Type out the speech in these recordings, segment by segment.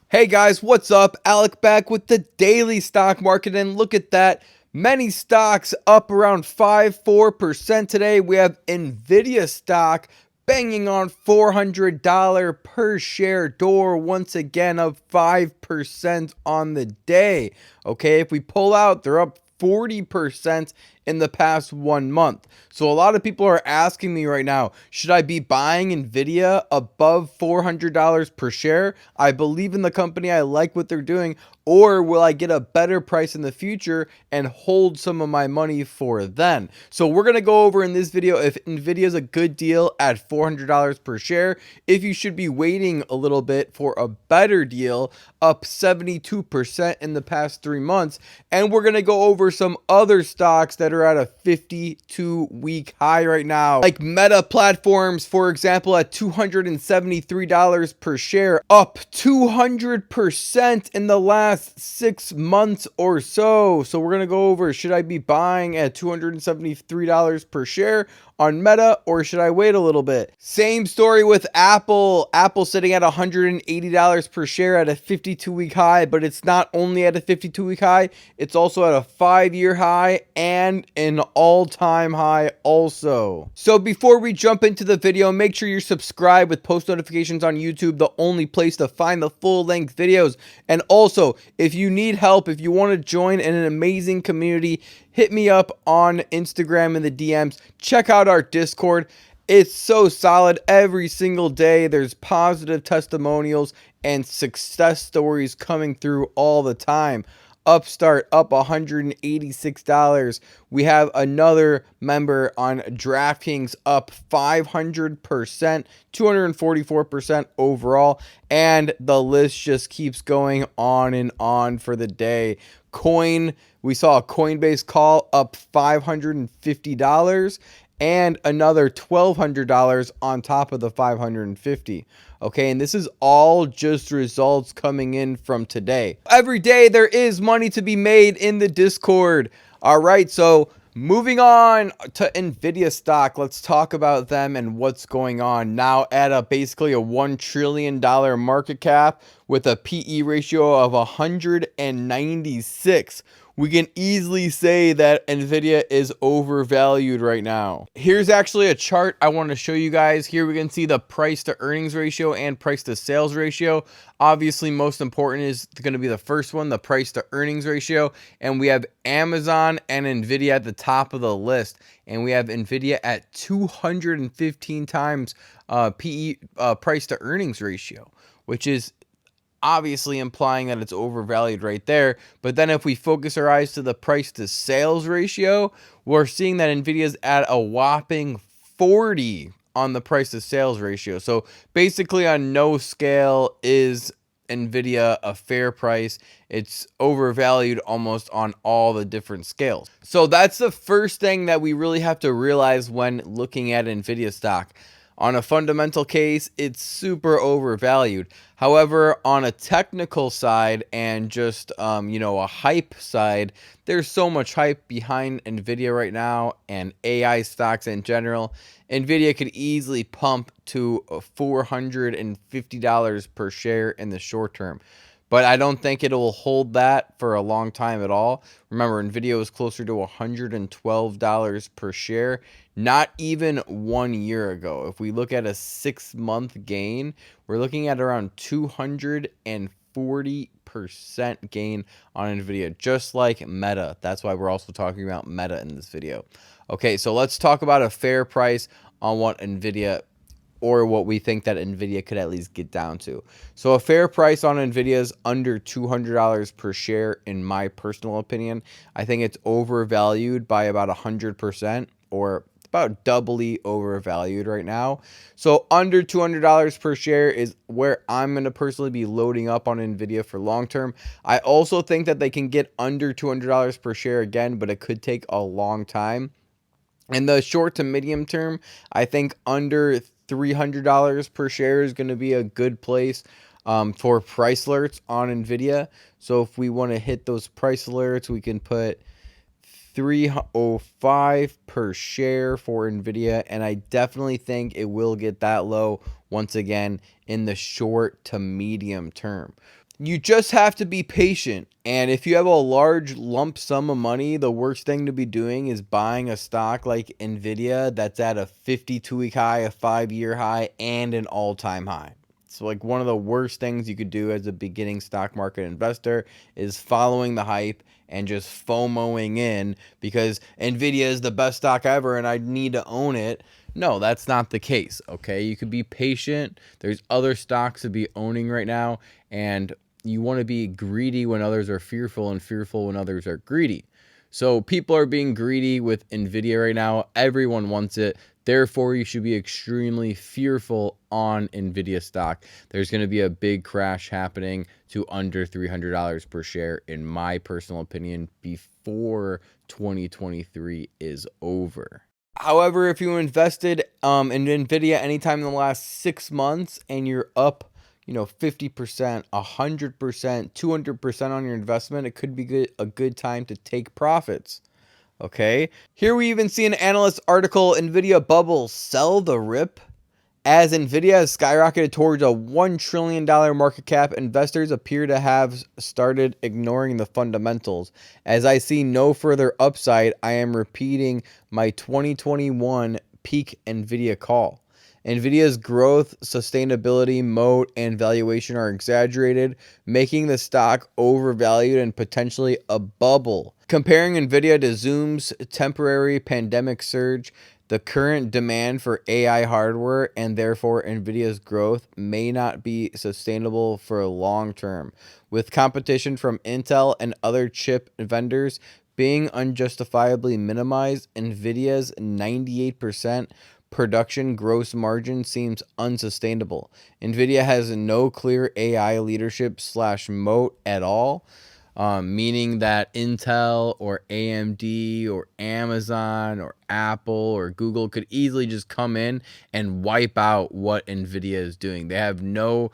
Hey guys, what's up? Alec back with the daily stock market, and look at that. Many stocks up around 4% today. We have Nvidia stock banging on $400 per share door once again, up 5% on the day. Okay, if we pull out, they're up 40% in the past 1 month. So a lot of people are asking me right now, should I be buying Nvidia above $400 per share? I believe in the company, I like what they're doing, or will I get a better price in the future and hold some of my money for then? So we're going to go over in this video if Nvidia is a good deal at $400 per share, if you should be waiting a little bit for a better deal, up 72% in the past 3 months, and we're going to go over some other stocks that are at a 52-week high right now, like Meta Platforms, for example, at $273 per share, up 200% in the last 6 months or so. So we're going to go over, should I be buying at $273 per share on Meta, or should I wait a little bit? Same story with Apple. Apple sitting at $180 per share at a 52-week high, but it's not only at a 52-week high, it's also at a 5-year high and an all-time high also. So before we jump into the video, make sure you're subscribed with post notifications on YouTube, the only place to find the full-length videos. And also, if you need help, if you want to join in an amazing community, hit me up on Instagram in the DMs. Check out our Discord. It's so solid. Every single day there's positive testimonials and success stories coming through all the time. Upstart up $186. We have another member on DraftKings up 500%, 244% overall, and the list just keeps going on and on for the day. We saw a Coinbase call up $550 and another $1,200 on top of the $550. Okay, and this is all just results coming in from today. Every day there is money to be made in the Discord. All right, so moving on to Nvidia stock, let's talk about them and what's going on now at basically a $1 trillion market cap with a PE ratio of 196. We can easily say that Nvidia is overvalued right now. Here's actually a chart I want to show you guys. Here we can see the price to earnings ratio and price to sales ratio. Obviously, most important is going to be the first one, the price to earnings ratio. And we have Amazon and Nvidia at the top of the list. And we have Nvidia at 215 times PE, price to earnings ratio, which is obviously implying that it's overvalued right there. But then if we focus our eyes to the price to sales ratio, we're seeing that Nvidia's at a whopping 40 on the price to sales ratio. So basically on no scale is Nvidia a fair price. It's overvalued almost on all the different scales. So that's the first thing that we really have to realize when looking at Nvidia stock. On a fundamental case, it's super overvalued. However, on a technical side and just, a hype side, there's so much hype behind Nvidia right now and AI stocks in general. Nvidia could easily pump to $450 per share in the short term. But I don't think it will hold that for a long time at all. Remember, Nvidia was closer to $112 per share, not even 1 year ago. If we look at a 6-month gain, we're looking at around 240% gain on Nvidia, just like Meta. That's why we're also talking about Meta in this video. Okay, so let's talk about a fair price on what Nvidia, or what we think that Nvidia could at least get down to. So a fair price on Nvidia is under $200 per share, in my personal opinion. I think it's overvalued by about 100%, or about doubly overvalued right now. So under $200 per share is where I'm going to personally be loading up on Nvidia for long term. I also think that they can get under $200 per share again, but it could take a long time. In the short to medium term, I think under $300 per share is going to be a good place for price alerts on Nvidia. So if we want to hit those price alerts, we can put $305 per share for Nvidia, and I definitely think it will get that low once again in the short to medium term. You just have to be patient. And if you have a large lump sum of money, the worst thing to be doing is buying a stock like Nvidia that's at a 52-week high, a 5-year high, and an all-time high. So like one of the worst things you could do as a beginning stock market investor is following the hype and just FOMOing in because Nvidia is the best stock ever and I need to own it. No, that's not the case, okay? You could be patient. There's other stocks to be owning right now, and you want to be greedy when others are fearful and fearful when others are greedy. So people are being greedy with Nvidia right now. Everyone wants it. Therefore, you should be extremely fearful on Nvidia stock. There's going to be a big crash happening to under $300 per share, in my personal opinion, before 2023 is over. However, if you invested in Nvidia anytime in the last 6 months and you're up 50%, 100%, 200% on your investment, it could be a good time to take profits. Okay. Here we even see an analyst article, Nvidia bubble, sell the rip. As Nvidia has skyrocketed towards a $1 trillion market cap, investors appear to have started ignoring the fundamentals. As I see no further upside, I am repeating my 2021 peak Nvidia call. Nvidia's growth, sustainability, moat, and valuation are exaggerated, making the stock overvalued and potentially a bubble. Comparing Nvidia to Zoom's temporary pandemic surge, the current demand for AI hardware and therefore Nvidia's growth may not be sustainable for long term. With competition from Intel and other chip vendors being unjustifiably minimized, Nvidia's 98% production gross margin seems unsustainable. Nvidia has no clear AI leadership / moat at all. Meaning that Intel or AMD or Amazon or Apple or Google could easily just come in and wipe out what Nvidia is doing. They have no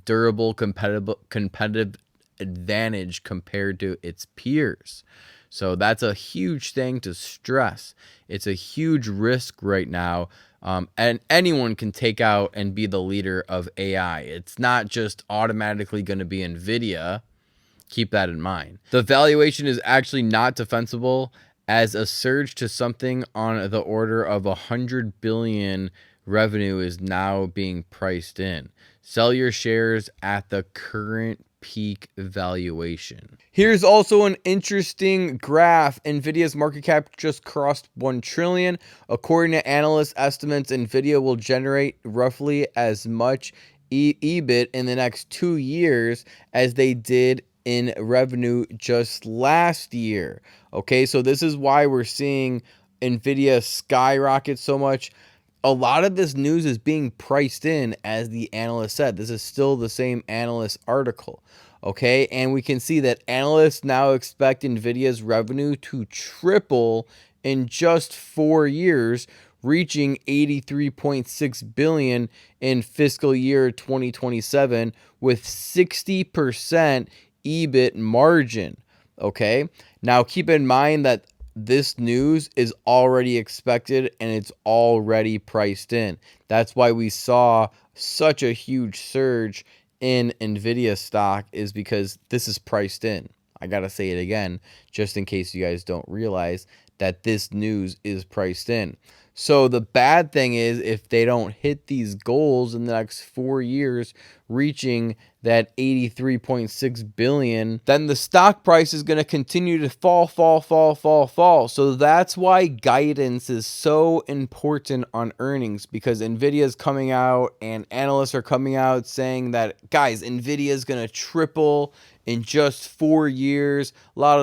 durable competitive advantage compared to its peers. So that's a huge thing to stress. It's a huge risk right now. And anyone can take out and be the leader of AI. It's not just automatically going to be Nvidia. Keep that in mind. The valuation is actually not defensible, as a surge to something on the order of 100 billion revenue is now being priced in. Sell your shares at the current peak valuation. Here's also an interesting graph. Nvidia's market cap just crossed 1 trillion. According to analyst estimates, Nvidia will generate roughly as much EBIT in the next 2 years as they did in revenue just last year. Okay, so this is why we're seeing Nvidia skyrocket so much. A lot of this news is being priced in, as the analyst said. This is still the same analyst article. Okay, and we can see that analysts now expect Nvidia's revenue to triple in just 4 years, reaching 83.6 billion in fiscal year 2027 with 60% EBIT margin. Okay, now keep in mind that this news is already expected and it's already priced in. That's why we saw such a huge surge in Nvidia stock, is because this is priced in. I gotta say it again, just in case you guys don't realize that this news is priced in. So the bad thing is, if they don't hit these goals in the next 4 years, reaching that 83.6 billion, then the stock price is going to continue to fall. So that's why guidance is so important on earnings, because Nvidia is coming out and analysts are coming out saying that, guys, Nvidia is going to triple in just 4 years, blah,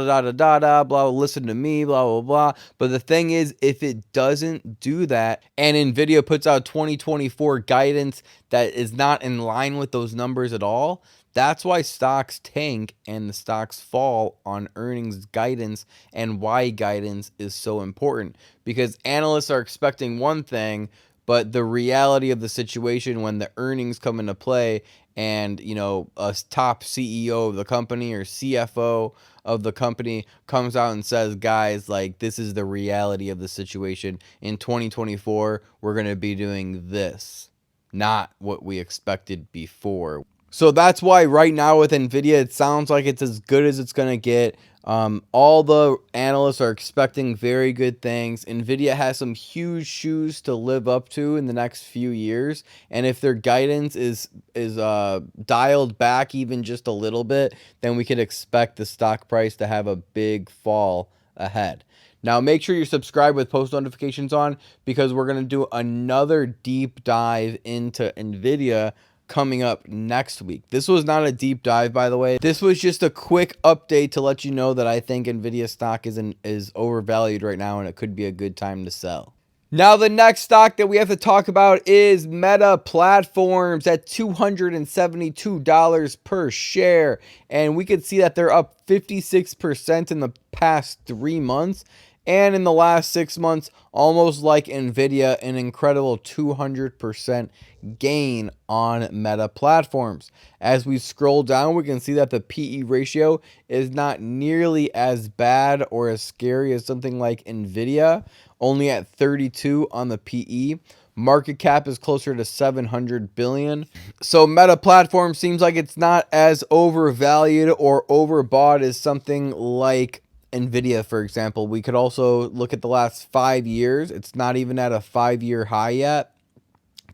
listen to me, blah, blah, blah. But the thing is, if it doesn't do that, and Nvidia puts out 2024 guidance that is not in line with those numbers at all, that's why stocks tank and the stocks fall on earnings guidance, and why guidance is so important. Because analysts are expecting one thing, But the reality of the situation when the earnings come into play and, a top CEO of the company or CFO of the company comes out and says, guys, like, this is the reality of the situation. In 2024, we're going to be doing this, not what we expected before. So that's why right now with Nvidia, it sounds like it's as good as it's going to get. All the analysts are expecting very good things. Nvidia has some huge shoes to live up to in the next few years, and if their guidance is dialed back even just a little bit, then we could expect the stock price to have a big fall ahead. Now, make sure you're subscribed with post notifications on, because we're going to do another deep dive into Nvidia coming up next week. This was not a deep dive, by the way. This was just a quick update to let you know that I think Nvidia stock is overvalued right now, and it could be a good time to sell. Now, the next stock that we have to talk about is Meta Platforms at $272 per share. And we could see that they're up 56% in the past 3 months. And in the last 6 months, almost like Nvidia, an incredible 200% gain on Meta Platforms. As we scroll down, we can see that the PE ratio is not nearly as bad or as scary as something like Nvidia, only at 32 on the PE. Market cap is closer to 700 billion. So Meta Platform seems like it's not as overvalued or overbought as something like Nvidia, for example. We could also look at the last 5 years. It's not even at a 5-year high yet.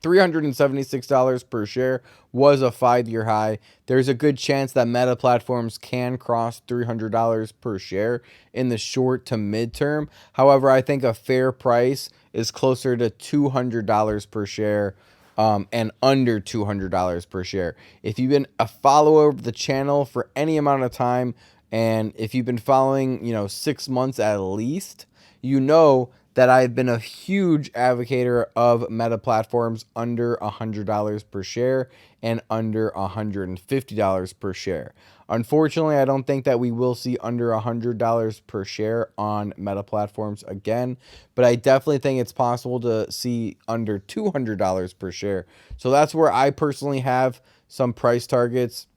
$376 per share was a 5-year high. There's a good chance that Meta Platforms can cross $300 per share in the short to midterm. However, I think a fair price is closer to $200 per share, and under $200 per share. If you've been a follower of the channel for any amount of time, and if you've been following, 6 months at least, you know that I've been a huge advocator of Meta Platforms under $100 per share and under $150 per share. Unfortunately, I don't think that we will see under $100 per share on Meta Platforms again, but I definitely think it's possible to see under $200 per share. So that's where I personally have some price targets.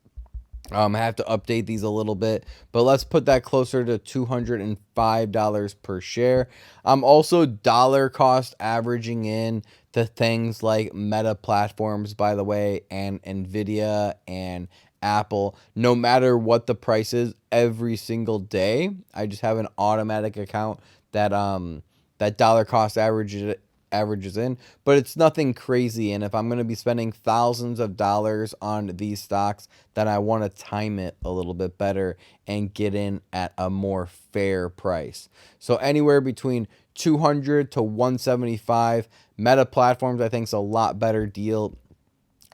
I have to update these a little bit, but let's put that closer to $205 per share. I'm also dollar cost averaging in to things like Meta Platforms, by the way, and Nvidia and Apple, no matter what the price is, every single day. I just have an automatic account that that dollar cost averages in, but it's nothing crazy. And if I'm going to be spending thousands of dollars on these stocks, then I want to time it a little bit better and get in at a more fair price. So anywhere between 200 to 175. Meta Platforms, I think, is a lot better deal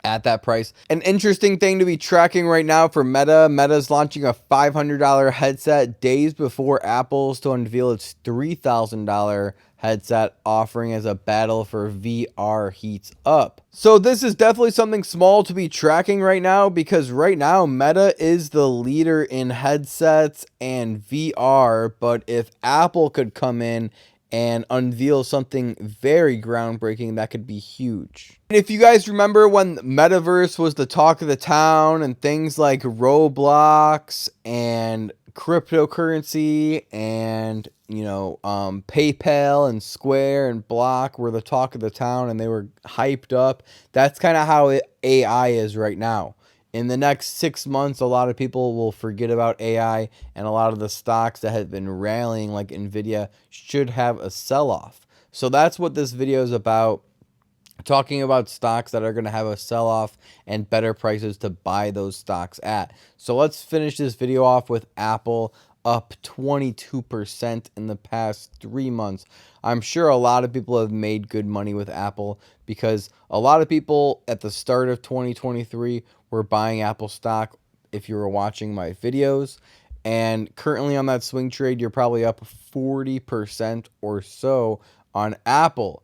at that price. An interesting thing to be tracking right now for Meta. Meta's launching a $500 headset days before Apple's to unveil its $3,000 headset offering as a battle for VR heats up. So this is definitely something small to be tracking right now, because right now Meta is the leader in headsets and VR, but if Apple could come in and unveil something very groundbreaking, that could be huge. If you guys remember when Metaverse was the talk of the town, and things like Roblox and cryptocurrency and PayPal and Square and Block were the talk of the town and they were hyped up, that's kind of how AI is right now. In the next 6 months, a lot of people will forget about AI, and a lot of the stocks that have been rallying, like Nvidia, should have a sell-off. So that's what this video is about, talking about stocks that are going to have a sell-off and better prices to buy those stocks at. So let's finish this video off with Apple, up 22% in the past 3 months. I'm sure a lot of people have made good money with Apple, because a lot of people at the start of 2023 were buying Apple stock if you were watching my videos. And currently on that swing trade, you're probably up 40% or so on Apple.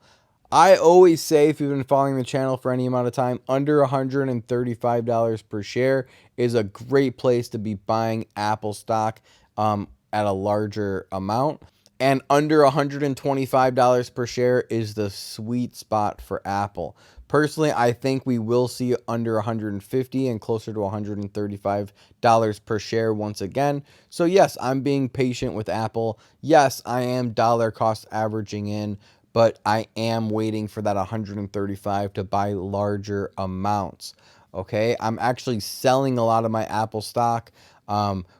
I always say, if you've been following the channel for any amount of time, under $135 per share is a great place to be buying Apple stock at a larger amount. And under $125 per share is the sweet spot for Apple. Personally, I think we will see under $150 and closer to $135 per share once again. So yes, I'm being patient with Apple. Yes, I am dollar cost averaging in, but I am waiting for that 135 to buy larger amounts. Okay, I'm actually selling a lot of my Apple stock.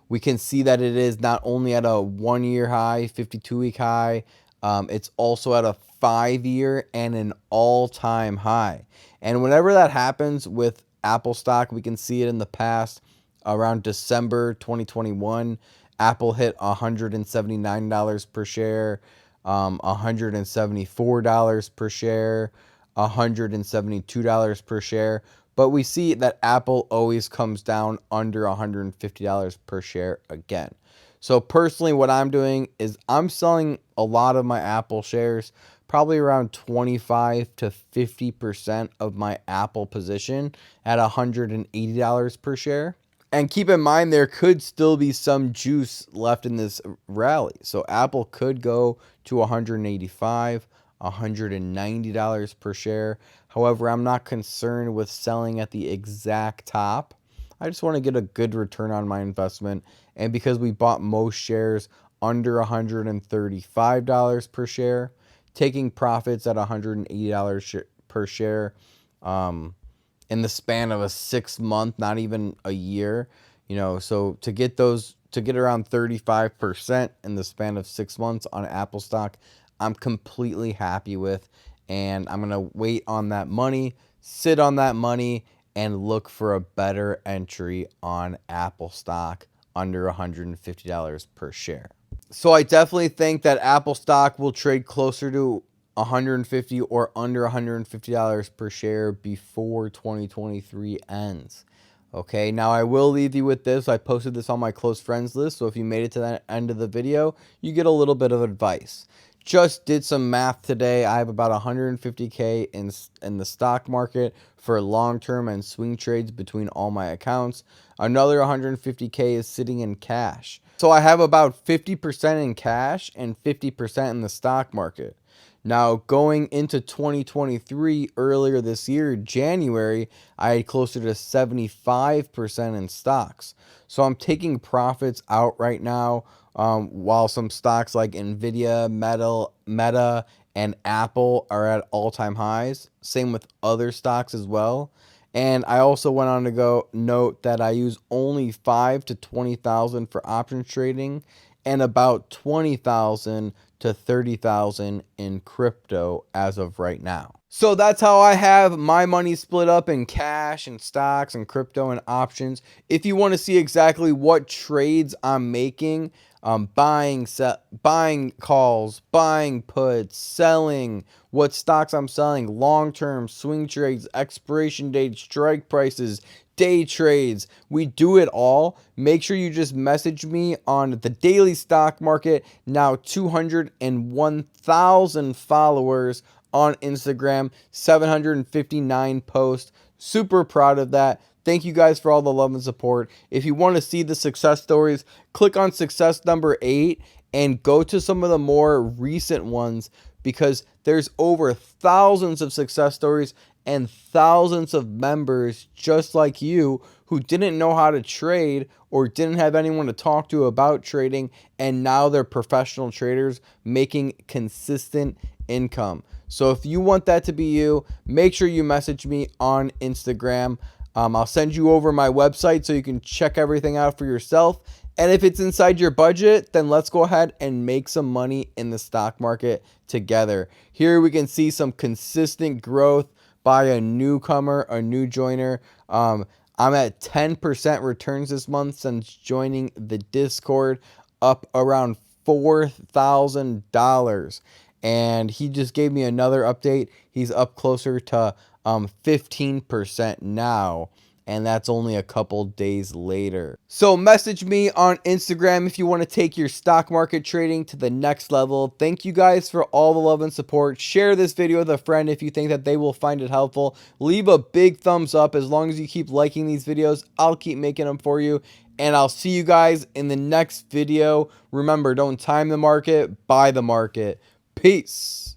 We can see that it is not only at a 1-year high, 52-week high, it's also at a 5-year and an all-time high. And whenever that happens with Apple stock, we can see it in the past. Around December 2021, Apple hit $179 per share, $174 per share, $172 per share. But we see that Apple always comes down under $150 per share again. So personally, what I'm doing is I'm selling a lot of my Apple shares, probably around 25 to 50% of my Apple position at $180 per share. And keep in mind, there could still be some juice left in this rally. So Apple could go to 185, $190 per share. However, I'm not concerned with selling at the exact top. I just want to get a good return on my investment. And because we bought most shares under $135 per share, taking profits at $180 per share, in the span of a 6 month, not even a year, so to get around 35% in the span of 6 months on Apple stock, I'm completely happy with, and I'm going to wait on that money, sit on that money, and look for a better entry on Apple stock under $150 per share. So I definitely think that Apple stock will trade closer to $150 or under $150 per share before 2023 ends. Okay, now I will leave you with this. I posted this on my close friends list, so if you made it to the end of the video, you get a little bit of advice. Just did some math today. I have about 150K in the stock market for long-term and swing trades between all my accounts. Another 150K is sitting in cash. So I have about 50% in cash and 50% in the stock market. Now, going into 2023, earlier this year, January, I had closer to 75% in stocks. So I'm taking profits out right now, while some stocks like Nvidia, Meta, and Apple are at all-time highs. Same with other stocks as well. And I also went on to note that I use only 5 to 20,000 for options trading and about 20,000 to 30,000 in crypto as of right now. So that's how I have my money split up in cash and stocks and crypto and options. If you want to see exactly what trades I'm making, buying calls, buying puts, selling, what stocks I'm selling, long-term, swing trades, expiration dates, strike prices, day trades, we do it all. Make sure you just message me on the Daily Stock Market, now 201,000 followers on Instagram, 759 posts. Super proud of that. Thank you guys for all the love and support. If you want to see the success stories, click on success number 8 and go to some of the more recent ones, because there's over thousands of success stories and thousands of members just like you who didn't know how to trade or didn't have anyone to talk to about trading, and now they're professional traders making consistent income. So if you want that to be you, make sure you message me on Instagram. I'll send you over my website so you can check everything out for yourself. And if it's inside your budget, then let's go ahead and make some money in the stock market together. Here we can see some consistent growth by a newcomer, a new joiner. I'm at 10% returns this month since joining the Discord, up around $4,000. And he just gave me another update. He's up closer to 15% now, and that's only a couple days later. So message me on Instagram if you want to take your stock market trading to the next level. Thank you guys for all the love and support. Share this video with a friend if you think that they will find it helpful. Leave a big thumbs up. As long as you keep liking these videos, I'll keep making them for you. and I'll see you guys in the next video. Remember, don't time the market, buy the market. Peace.